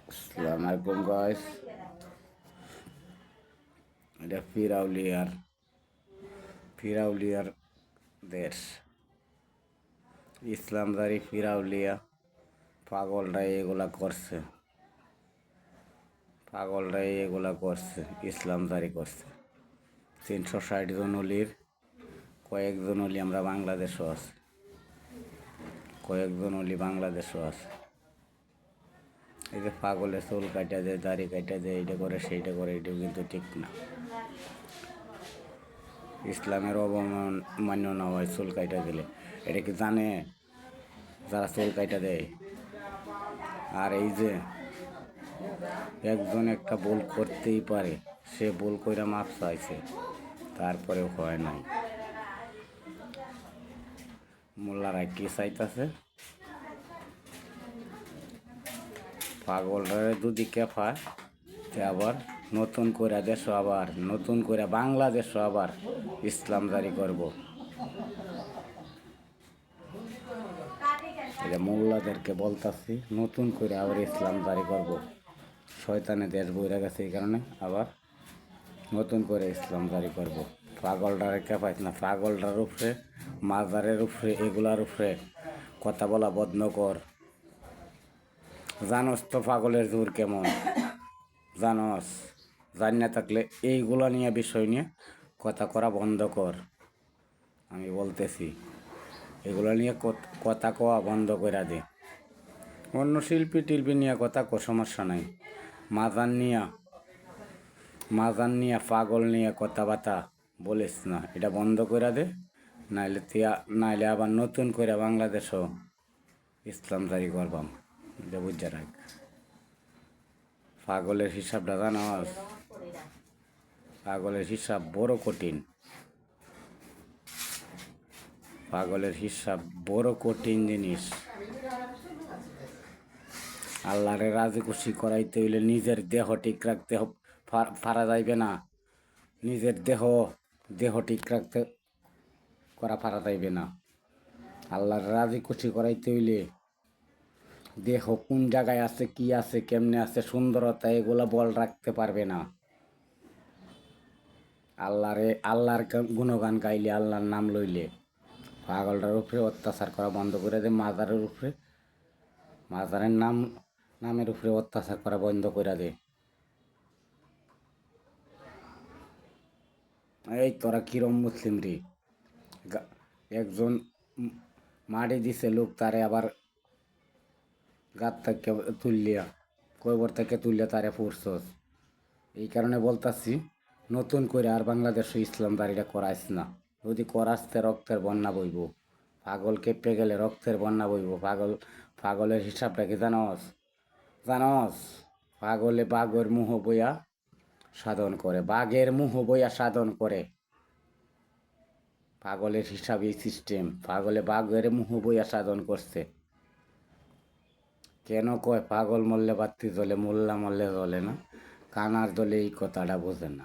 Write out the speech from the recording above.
আসসালামু আলাইকুম গাইস। এটা ফিরাউলিয়ার দেশ। ইসলামদারি ফিরাউলিয়া পাগলরাই এগুলা করছে ইসলামদারি করছে। 360 জন অলির কয়েকজন অলি আমরা বাংলাদেশও আছে, কয়েকজন অলি বাংলাদেশও আছে। এই যে পাগলের চুল কাটা দেয়, দাড়ি কাটা দেয়, এইটা করে সেইটা করে, এটাও কিন্তু ঠিক না। ইসলামের অবমান্য না হয় চুল কাটা দিলে। এটা কি জানে যারা চুল কাটা দেয়? আর এই যে একজন একটা ভুল করতেই পারে, সে ভুল কইরা মাপ চাইছে, তারপরেও হয় নাই। মোল্লারা কি চাইতেছে? পাগলরা যদি কেফায়, আবার নতুন করে বাংলাদেশও আবার ইসলাম জারি করব। এটা মোল্লাদেরকে বলতাছি, নতুন করে আবার ইসলাম জারি করব। শয়তানে দেশ বইরা গেছে, এই কারণে আবার নতুন করে ইসলাম জারি করব। পাগলটারে কেপাইস না, পাগলটার উপরে, মাজারের উপরে, এগুলার উপরে কথা বলা বন্ধ কর। জানস তো পাগলের জোর কেমন? জানস? জানি না থাকলে এইগুলা নিয়ে বিষয় নিয়ে কথা করা বন্ধ কর। আমি বলতেছি, এগুলো নিয়ে কথা কওয়া বন্ধ করে দে। অন্য শিল্পী টিল্পী নিয়ে কথা কো, সমস্যা নাই। মাজান নিয়ে পাগল নিয়ে কথাবার্তা বলিস না, এটা বন্ধ করে দে। নাইলে আবার নতুন করে বাংলাদেশও ইসলাম জারি করবাম, এটা বুঝে রাখ। পাগলের হিসাবটা জানাস? পাগলের হিসাব বড় কঠিন। পাগলের হিসাব বড় কঠিন জিনিস। আল্লাহরে রাজি খুশি করাইতে হইলে নিজের দেহ ঠিক রাখতে পারা যাইবে না। নিজের দেহ ঠিক রাখতে পারা যাইবে না। আল্লাহর রাজি খুশি করাইতে হইলে দেহ কোন জায়গায় আছে, কি আছে, কেমনে আছে, সুন্দরতা, এগুলা বল রাখতে পারবে না। আল্লাহর গুণগান গাইলে, আল্লাহর নাম লইলে। পাগলটার উপরে অত্যাচার করা বন্ধ করে দে। মাজারের নামের উপরে অত্যাচার করা বন্ধ করে দে। এই তোরা কিরম মুসলিম রে? একজন মাটি দিছে লোক, তারে আবার গাত থেকে কবর থেকে তুললিয়া তারে ফুরছস। এই কারণে বলতাছি, নতুন করে আর বাংলাদেশে ইসলাম দাঁড়িটা করাইস না। যদি করাসতে রক্তের বন্যা বইব। পাগল কেঁপে গেলে রক্তের বন্যা বইব। পাগলের হিসাবটা কি জানস? পাগলে বাঘের মুহ বইয়া সাধন করে, পাগলের হিসাব এই সিস্টেম। পাগলে বাঘের মুহ বইয়া সাধন করছে। কেন কয় পাগল মরলে বাতি জ্বলে, মোল্লা মরলে জ্বলে না? কানার দলে এই কথাটা বোঝে না।